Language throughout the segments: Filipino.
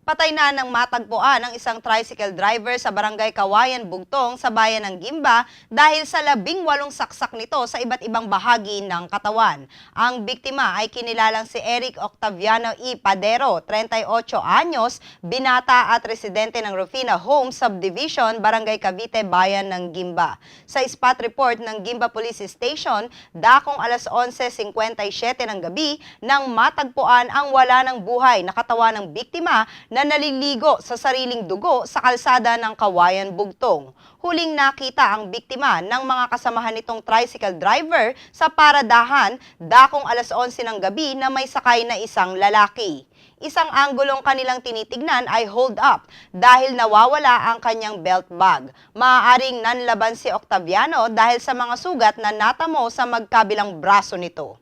Patay na ng matagpuan ang isang tricycle driver sa barangay Kawayan, Bugtong sa bayan ng Gimba dahil sa 18 saksak nito sa iba't ibang bahagi ng katawan. Ang biktima ay kinilalang si Eric Octaviano E. Padero, 38 anyos, binata at residente ng Rufina Home Subdivision, Barangay Cavite, bayan ng Gimba. Sa spot report ng Gimba Police Station, dakong alas 11:57 ng gabi nang matagpuan ang wala ng buhay na katawan ng biktima na naliligo sa sariling dugo sa kalsada ng Kawayan, Bugtong. Huling nakita ang biktima ng mga kasamahan nitong tricycle driver sa paradahan dakong alas 11 ng gabi na may sakay na isang lalaki. Isang anggulong kanilang tinitignan ay hold up dahil nawawala ang kanyang belt bag. Maaaring nanlaban si Octaviano dahil sa mga sugat na natamo sa magkabilang braso nito.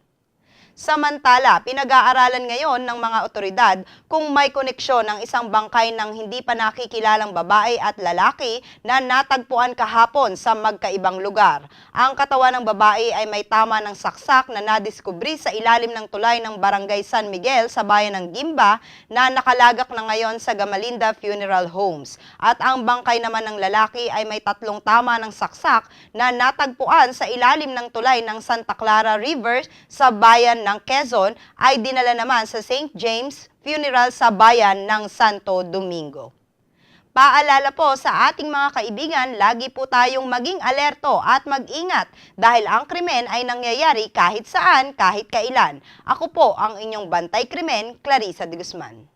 Samantala, pinag-aaralan ngayon ng mga otoridad kung may koneksyon ng isang bangkay ng hindi pa nakikilalang babae at lalaki na natagpuan kahapon sa magkaibang lugar. Ang katawan ng babae ay may tama ng saksak na nadiskubri sa ilalim ng tulay ng Barangay San Miguel sa bayan ng Gimba na nakalagak na ngayon sa Gamalinda Funeral Homes. At ang bangkay naman ng lalaki ay may 3 tama ng saksak na natagpuan sa ilalim ng tulay ng Santa Clara River sa bayan ng Quezon ay dinala naman sa St. James Funeral sa bayan ng Santo Domingo. Paalala po sa ating mga kaibigan, lagi po tayong maging alerto at mag-ingat dahil ang krimen ay nangyayari kahit saan, kahit kailan. Ako po ang inyong bantay krimen, Clarissa de Guzman.